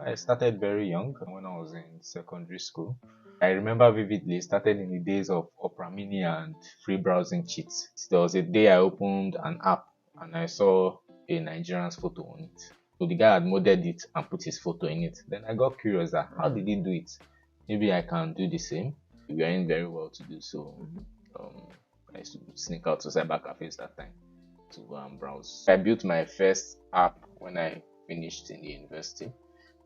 I started very young when I was in secondary school. I remember vividly, it started in the days of Opera Mini and free browsing cheats. There was a day I opened an app and I saw a Nigerian's photo on it. So the guy had modded it and put his photo in it. Then I got curious that how did he do it? Maybe I can do the same. We weren't very well to do so. Um, I used to sneak out to cyber cafes that time to browse. I built my first app when I finished in the university.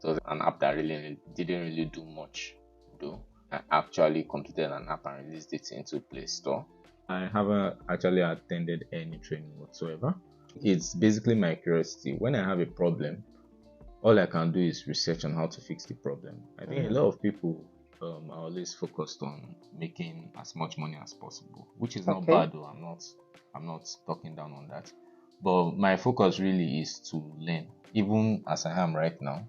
It was an app that really didn't really do much, though. I actually completed an app and released it into Play Store. I haven't actually attended any training whatsoever. It's basically my curiosity. When I have a problem, all I can do is research on how to fix the problem. I think a lot of people are always focused on making as much money as possible, which is not bad though. I'm not talking down on that. But my focus really is to learn, even as I am right now.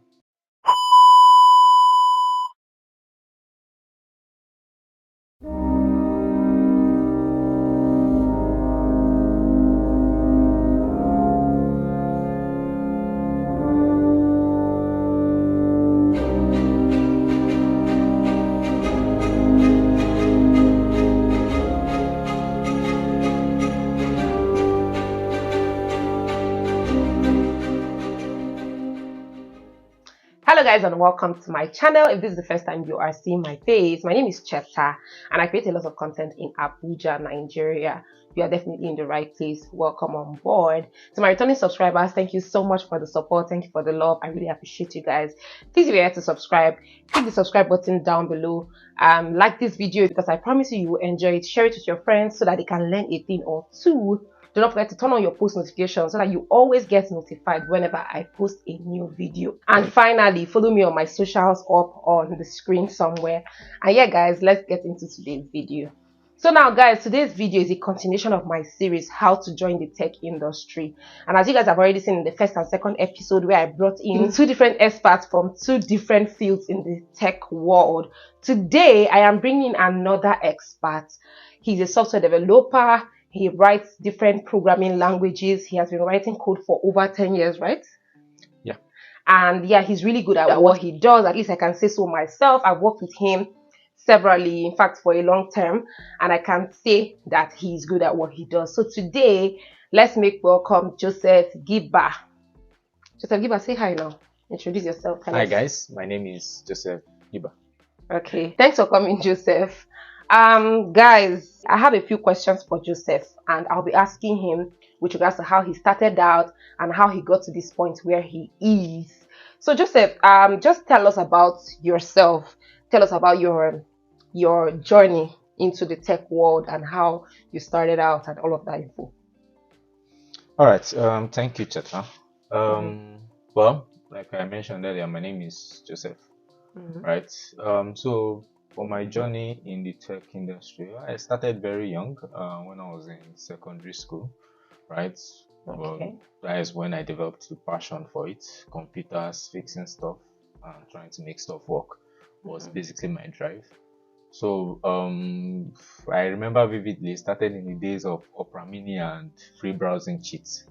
Hello guys and welcome to my channel. If this is the first time you are seeing my face, my name is Cheta and I create a lot of content in Abuja, Nigeria. You are definitely in the right place. Welcome on board. To my returning subscribers, thank you so much for the support. Thank you for the love. I really appreciate you guys. Please, if you're here to subscribe, click the subscribe button down below. Like this video because I promise you will enjoy it. Share it with your friends so that they can learn a thing or two. Do not forget to turn on your post notifications so that you always get notified whenever I post a new video. And finally, follow me on my socials up on the screen somewhere. And yeah, guys, let's get into today's video. So now, guys, today's video is a continuation of my series, How to Join the Tech Industry. And as you guys have already seen in the first and second episode where I brought in two different experts from two different fields in the tech world, today I am bringing another expert. He's a software developer. He writes different programming languages. He has been writing code for over 10 years, right? Yeah. And yeah, he's really good at what he does. At least I can say so myself. I've worked with him severally, in fact, for a long term. And I can say that he's good at what he does. So today, let's make welcome Joseph Gibah. Joseph Gibah, say hi now. Introduce yourself. Hi guys, my name is Joseph Gibah. Okay, thanks for coming, Joseph. Guys, I have a few questions for Joseph and I'll be asking him with regards to how he started out and how he got to this point where he is. So Joseph, just tell us about yourself. Tell us about your journey into the tech world and how you started out and all of that info. All right, thank you, Cheta. Well, like I mentioned earlier, my name is Joseph, right? So for my journey in the tech industry, I started very young when I was in secondary school, right? That is when I developed the passion for it. Computers, fixing stuff, and trying to make stuff work was basically my drive. So I remember vividly, it started in the days of Opera Mini and free browsing cheats,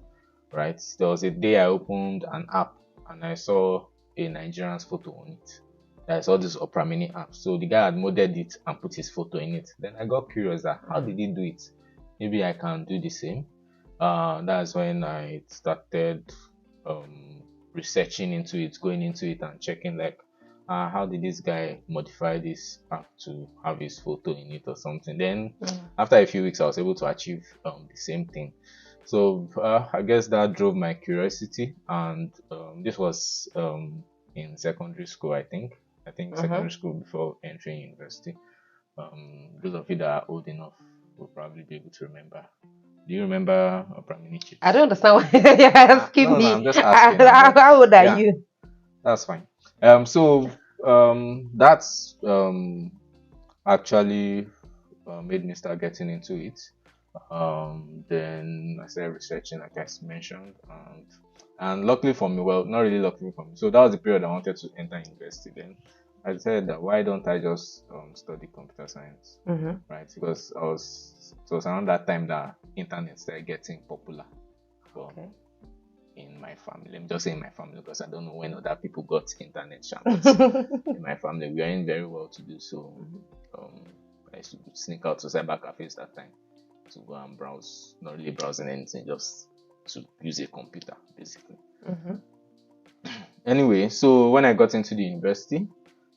right? There was a day I opened an app and I saw a Nigerian's photo on it. I saw this Opera Mini app. So the guy had modded it and put his photo in it. Then I got curious that how did he do it? Maybe I can do the same. That's when I started researching into it, going into it and checking like how did this guy modify this app to have his photo in it or something. Then after a few weeks I was able to achieve the same thing. So I guess that drove my curiosity, and this was in secondary school, I think secondary school before entering university. Those of you that are old enough will probably be able to remember. Do you remember Opera Mini chips? I don't understand why you're asking me. No, I'm just asking. How old are you? That's fine. So that's actually made me start getting into it. Then I started researching, like I mentioned, and luckily for me, well, not really luckily for me. So that was the period I wanted to enter university. Then I said that why don't I just study computer science, right? Because it was around that time that internet started getting popular. So in my family. Let me just say in my family because I don't know when other people got internet channels. In my family, we are in very well to do so. I used to sneak out to cyber cafes that time to go and browse, not really browsing anything, just to use a computer, basically. Anyway, so when I got into the university,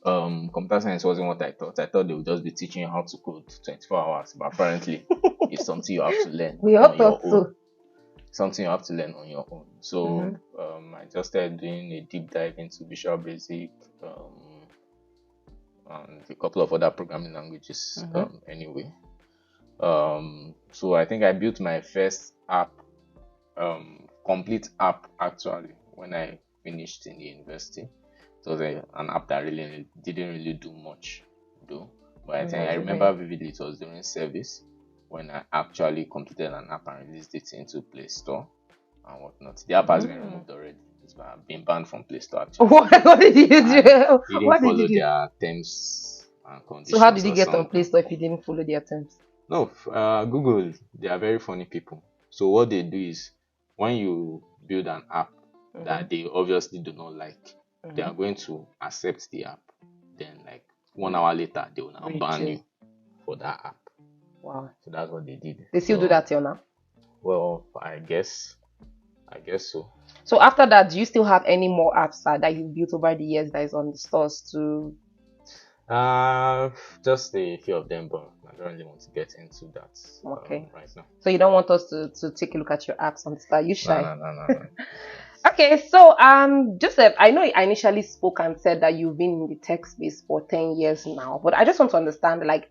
computer science wasn't what I thought. I thought they would just be teaching you how to code 24 hours, but apparently it's something you have to learn We all on your thought own. so. Something you have to learn on your own. So I just started doing a deep dive into Visual Basic and a couple of other programming languages. Anyway, so I think I built my first app, complete app actually, when I finished in the university. It was an app that really didn't really do much though, but I think I remember vividly it was during service when I actually completed an app and released it into Play Store and whatnot. The app has been removed already. It's been banned from Play Store actually. What did you do? Didn't follow their terms and conditions. So how did you get on Play Store if you didn't follow their terms? No, Google, they are very funny people. So what they do is when you build an app that they obviously do not like, they are going to accept the app. Then like 1 hour later, they will now ban you for that app. Wow. So that's what they did. They still do that till now? Well, I guess so. So after that, do you still have any more apps that you built over the years that is on the stores to? Just a few of them, but I don't really want to get into that right now. So you don't want us to take a look at your apps on the store? You shy? No. Okay, so Joseph, I know I initially spoke and said that you've been in the tech space for 10 years now, but I just want to understand, like,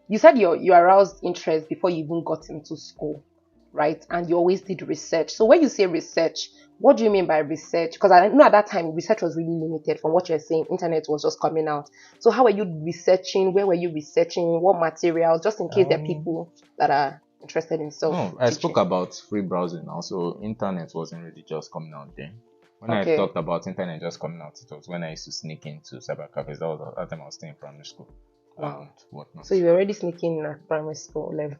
you said you aroused interest before you even got into school, right? And you always did research. So when you say research, what do you mean by research? Because I know at that time research was really limited. From what you're saying, internet was just coming out. So how were you researching? Where were you researching? What materials? Just in case there are people that are interested in self. No, I spoke about free browsing also. Internet wasn't really just coming out then. When I talked about internet just coming out, it was when I used to sneak into cyber cafes. That was at the time I was still in primary school. Wow. Whatnot. So you were already sneaking in at primary school level.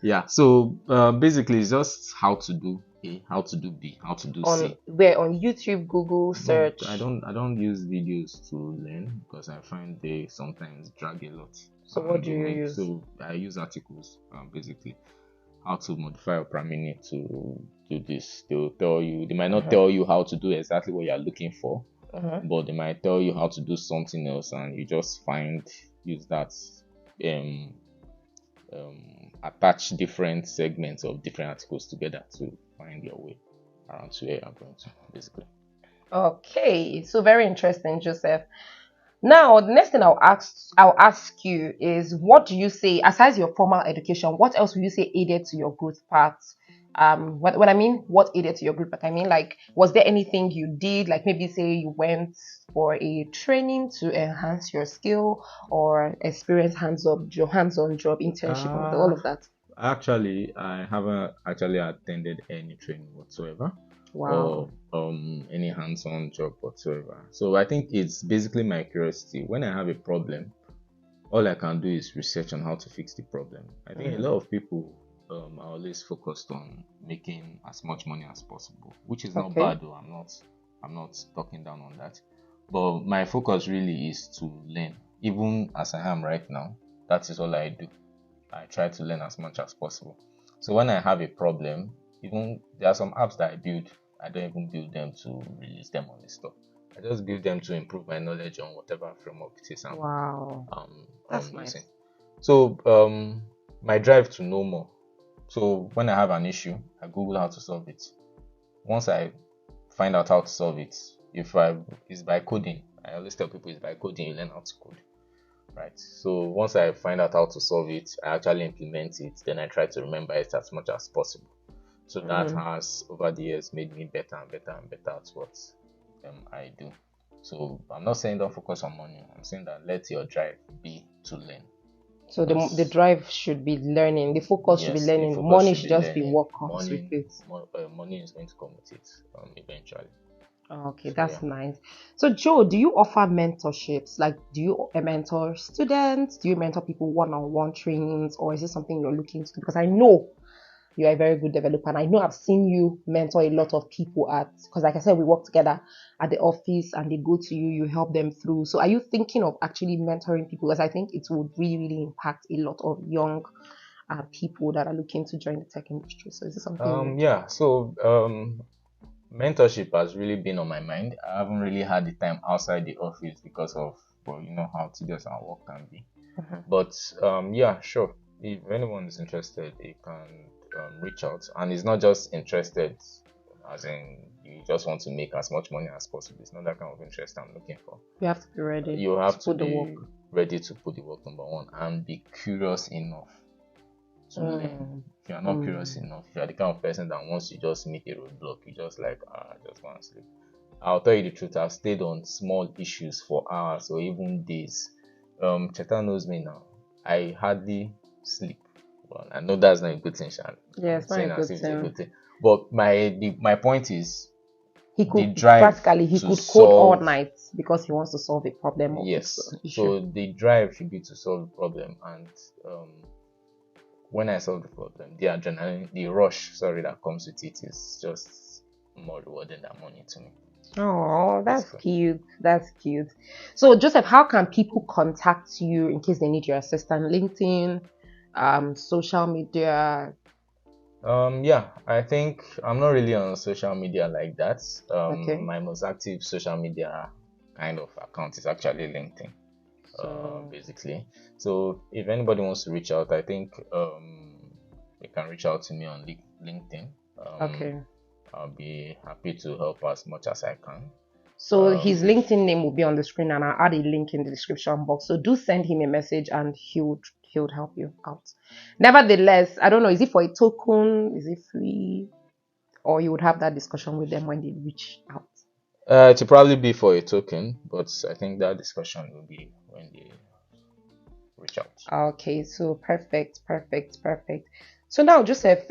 Yeah. So basically, it's just how to do A, how to do B, how to do C. Where on YouTube, Google search? No, I don't use videos to learn because I find they sometimes drag a lot. So what do you use? So I use articles, basically how to modify your parameter to do this. They'll tell you. They might not tell you how to do exactly what you're looking for. But they might tell you how to do something else, and you just use that, attach different segments of different articles together to find your way around to where you're going to, basically. Okay, so very interesting, Joseph. Now, the next thing I'll ask you is, what do you say, aside your formal education, what else would you say aided to your growth path? What I mean, what aided to your growth path? I mean, like, was there anything you did, like maybe say you went for a training to enhance your skill or experience hands-on job, internship, all of that? Actually, I haven't actually attended any training whatsoever. Wow. Or any hands-on job whatsoever. So I think it's basically my curiosity. When I have a problem, all I can do is research on how to fix the problem. I think a lot of people are always focused on making as much money as possible, which is not bad though. I'm not talking down on that. But my focus really is to learn. Even as I am right now, that is all I do. I try to learn as much as possible. So when I have a problem, even there are some apps that I build, I don't even build them to release them on the store. I just build them to improve my knowledge on whatever framework it is that's nice. using. So my drive to know more. So when I have an issue, I Google how to solve it. Once I find out how to solve it, it's by coding. I always tell people it's by coding you learn how to code. Right. So once I find out how to solve it, I actually implement it. Then I try to remember it as much as possible. So that has, over the years, made me better and better and better at what I do. So I'm not saying don't focus on money. I'm saying that let your drive be to learn. So the drive should be learning. The focus should be learning. Money should just be what comes with it. Money is going to come with it eventually. Okay, so, that's nice. So Joe, do you offer mentorships? Like, do you mentor students? Do you mentor people one-on-one trainings? Or is this something you're looking to do? Because I know you are a very good developer. And I know I've seen you mentor a lot of people because like I said, we work together at the office and they go to you, you help them through. So are you thinking of actually mentoring people? Because I think it would really, really impact a lot of young people that are looking to join the tech industry. So is this something Yeah, so mentorship has really been on my mind. I haven't really had the time outside the office because of, well, you know how tedious our work can be. But yeah, sure. If anyone is interested, they can reach out. And it's not just interested, as in you just want to make as much money as possible. It's not that kind of interest I'm looking for. you have to be ready? You have to put the be work. ready to put the work, number one, and be curious enough to learn. If you are not curious enough, if you are the kind of person that once you just meet a roadblock, you just like, just want to sleep. I'll tell you the truth, I've stayed on small issues for hours or even days. Cheta knows me now. I hardly sleep. Well, I know that's not a good thing, Shan. Yeah, it's not a saying as good if it's a thing. good thing. But my point is He the could drive practically to code all solve. night because he wants to solve a problem or fix Yes. an issue. So the drive should be to solve the problem, and when I solve the problem, the adrenaline, the rush, that comes with it is just more rewarding than money to me. Oh, that's cute. That's cute. So, Joseph, how can people contact you in case they need your assistance? LinkedIn, social media. Yeah, I think I'm not really on social media like that. Okay. My most active social media kind of account is actually LinkedIn, basically. So if anybody wants to reach out, I think they can reach out to me on LinkedIn. Okay. I'll be happy to help as much as I can. So his LinkedIn name will be on the screen, and I'll add a link in the description box. So do send him a message, and he would help you out. Nevertheless, I don't know, is it for a token? Is it free? Or you would have that discussion with them when they reach out? It will probably be for a token, but I think that discussion will be when they reach out. Okay, so perfect. So now, Joseph,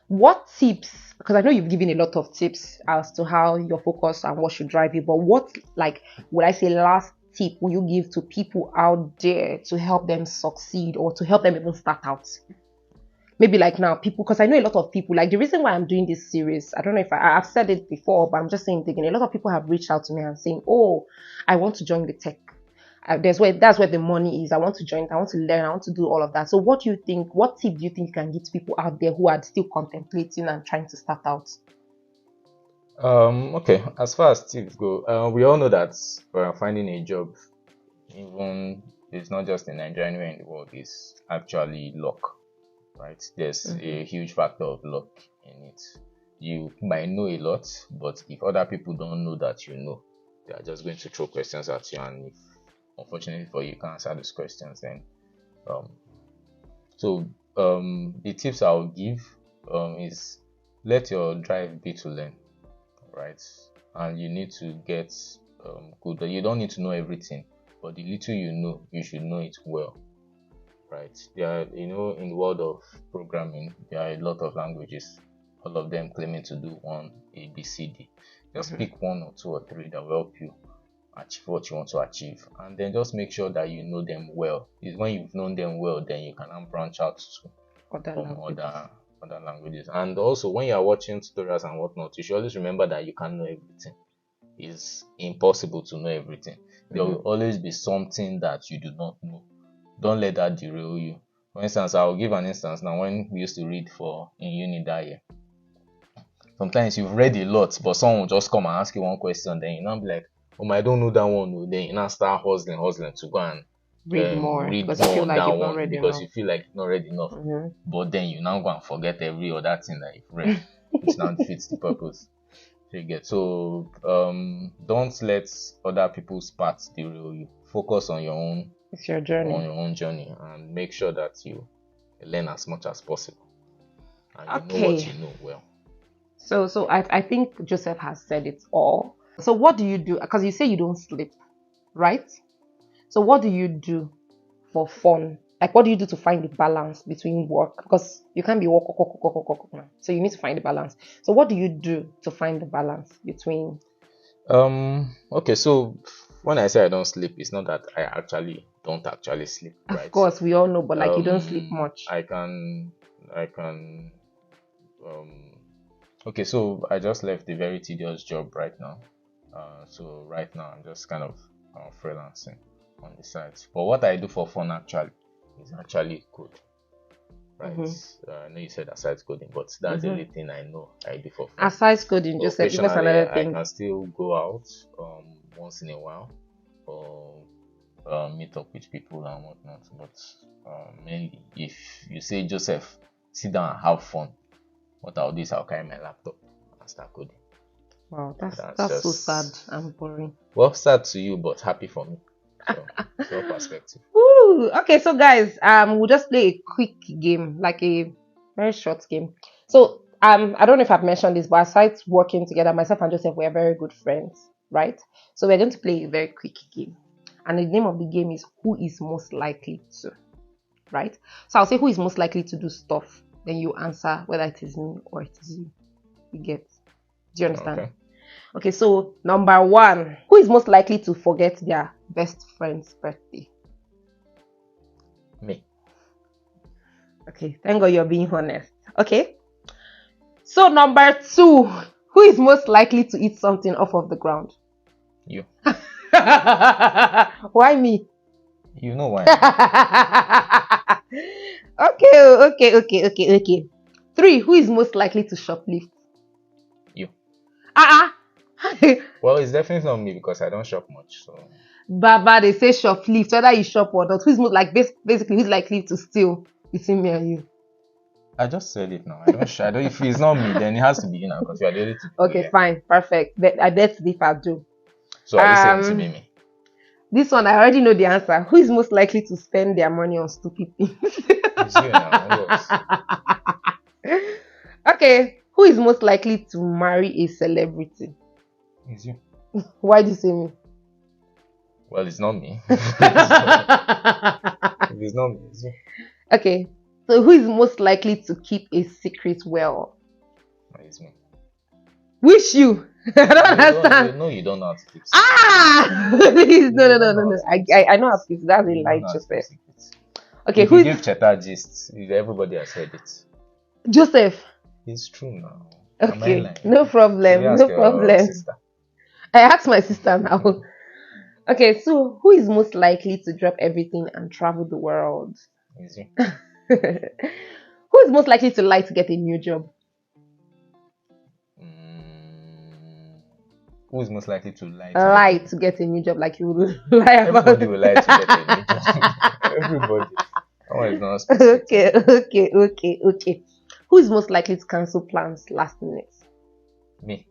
what tips, because I know you've given a lot of tips as to how you're focused and what should drive you, but what, like, would I say last tip will you give to people out there to help them succeed or to help them even start out? Maybe like now people, because I know a lot of people, like the reason why I'm doing this series, I don't know if I've said it before, but I'm just saying again, a lot of people have reached out to me and saying, oh, I want to join the tech. That's where the money is. I want to join, I want to learn, I want to do all of that. So what tip do you think you can give to people out there who are still contemplating and trying to start out? Okay, as far as tips go, we all know that finding a job, even it's not just in Nigeria, anywhere in the world, is actually luck, right? There's a huge factor of luck in it. You might know a lot, but if other people don't know that you know, they are just going to throw questions at you, and if unfortunately for you, you can't answer those questions, then the tips I'll give is let your drive be to learn, right? And you need to get good. You don't need to know everything, but the little you know, you should know it well, right? There are, in the world of programming, there are a lot of languages, all of them claiming to do one A, B, C, D. Just pick one or two or three that will help you achieve what you want to achieve, and then just make sure that you know them well. It's when you've known them well, then you can branch out to other languages. And also, when you are watching tutorials and whatnot, you should always remember that you can't know everything. It's impossible to know everything. There will always be something that you do not know. Don't let that derail you. For instance, I'll give an instance now. When we used to read in uni that year, sometimes you've read a lot, but someone will just come and ask you one question, then you now be like, oh, I don't know that one. Then you now start hustling to go and read more because you feel like you've not read enough. You feel like you've not read enough. But then you now go and forget every other thing that you've read, which now defeats the purpose. You get. So don't let other people's paths derail you. Focus on your own. It's your journey. On your own journey, and make sure that you learn as much as possible, and you know what you know well. So I think Joseph has said it all. So what do you do? Because you say you don't sleep, right? So what do you do for fun? Like, what do you do to find the balance between work? Because you can't be work. So you need to find the balance. So what do you do to find the balance between? Okay, so when I say I don't sleep, it's not that I don't actually sleep, right? Of course, we all know, but like you don't sleep much. I can I can. Okay, so I just left a very tedious job right now. So right now I'm just kind of freelancing on the side. But what I do for fun actually is actually code. Right. I know you said aside coding, but that's the only thing I know I do for fun. Aside coding, just give us another thing. I can still go out once in a while or meet up with people and whatnot. But mainly, if you say, Joseph, sit down and have fun, what I'll do is I'll carry my laptop and start coding. Wow, that's so sad and boring. Well, sad to you, but happy for me. So, it's your perspective. Ooh, okay, so guys, we'll just play a quick game, like a very short game. So, I don't know if I've mentioned this, but aside working together, myself and Joseph were very good friends, right? So we're going to play a very quick game, and the name of the game is Who is Most Likely to, right? So I'll say who is most likely to do stuff, then you answer whether it is me or it is you. You get? Do you understand? Okay, so number 1, who is most likely to forget their best friend's birthday? Me. Okay, thank God you're being honest. Okay. So number 2, who is most likely to eat something off of the ground? You. Why me? You know why. Okay. 3, who is most likely to shoplift? You. Well, it's definitely not me because I don't shop much. So. Baba, they say shoplift, whether you shop or not. Who's most basically who's likely to steal between me and you? I just said it now. I don't. If it's not me, then it has to be you now because you are the only two. Okay, fine, perfect. I bet if I do. So are you saying to be me? This one I already know the answer. Who is most likely to spend their money on stupid things? It's you now. Okay, who is most likely to marry a celebrity? It's you. Why do you say me? Well, it's not me. It's not me, it's you. Okay, so who is most likely to keep a secret well? It's me. Which you? I don't understand. You don't know how to keep secrets. Please, no. I know how to keep. That's a lie, Joseph. Okay, if you give Cheta gist, everybody has heard it. Joseph. It's true now. Okay, no problem. I asked my sister now. Okay, so who is most likely to drop everything and travel the world? Easy. Who is most likely to lie to get a new job? Who is most likely to lie? To get a new job, like you will lie about. Everybody will lie to get a new job. Everybody. That is not specific. Okay. Who is most likely to cancel plans last minute? Me.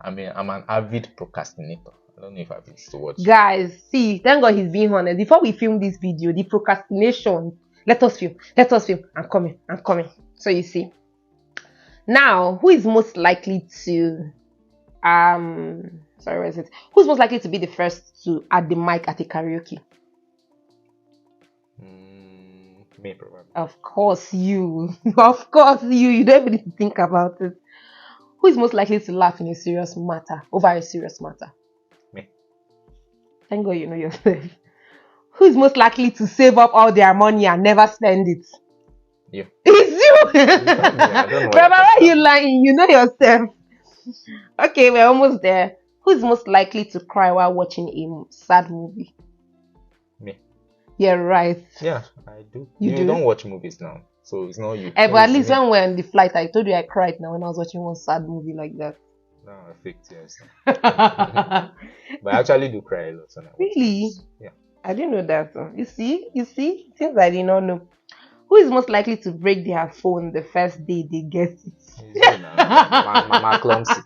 I'm an avid procrastinator. I don't know if I've used to watch. Guys, see, thank God he's being honest. Before we film this video, the procrastination, let us film. I'm coming. So you see. Now, who is most likely to who's most likely to be the first to add the mic at a karaoke? Me, probably. Of course you. You don't even need to think about it. Who is most likely to laugh in a serious matter, over a serious matter? Me. Thank God you know yourself. Who is most likely to save up all their money and never spend it? You. It's you. Brother, why are you lying? You know yourself. Okay, we're almost there. Who is most likely to cry while watching a sad movie? Me. Yeah, right. Yeah, I do. You don't watch movies now, so it's not you. But at least when we're on the flight, I told you I cried now when I was watching one sad movie like that. No, I fake tears. But I actually do cry a lot when I watch Really? movies. Yeah. I didn't know that. You see, things I did not know. Who is most likely to break their phone the first day they get it? Mama clumsy.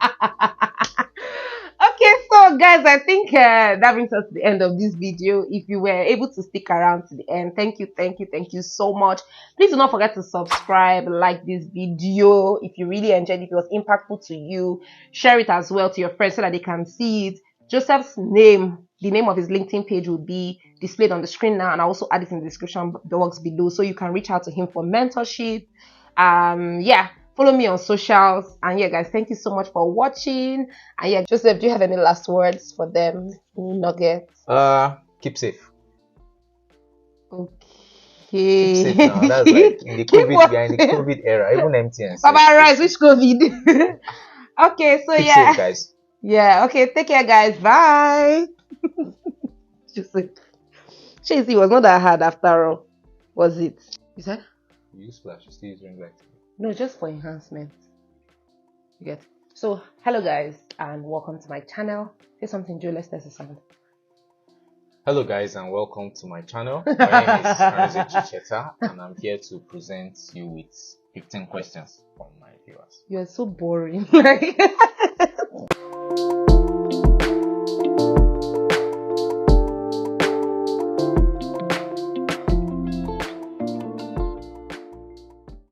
Okay, so guys, I think that brings us to the end of this video. If you were able to stick around to the end, thank you so much. Please do not forget to subscribe, like this video if you really enjoyed it, if it was impactful to you. Share it as well to your friends so that they can see it. Joseph's name, the name of his LinkedIn page will be displayed on the screen now, and I'll also add it in the description box below so you can reach out to him for mentorship. Follow me on socials. And yeah, guys, thank you so much for watching. And yeah, Joseph, do you have any last words for them? Any nuggets? Keep safe. Okay. Keep Okay. safe now. That's like in the Keep COVID, we are in the walking. COVID era. Even MTN Baba said keep Rice, safe. which COVID? Okay, so Keep safe, yeah. guys. Yeah, okay, take care guys. Bye. She was not that hard after all. Was it? You said? You use flash, you still use ring light. No, just for enhancement. You get. So, hello guys, and welcome to my channel. Say something, Joe. Let's test the sound. Hello guys and welcome to my channel. My name is Aranze Chicheta and I'm here to present you with 15 questions from my viewers. You are so boring. Like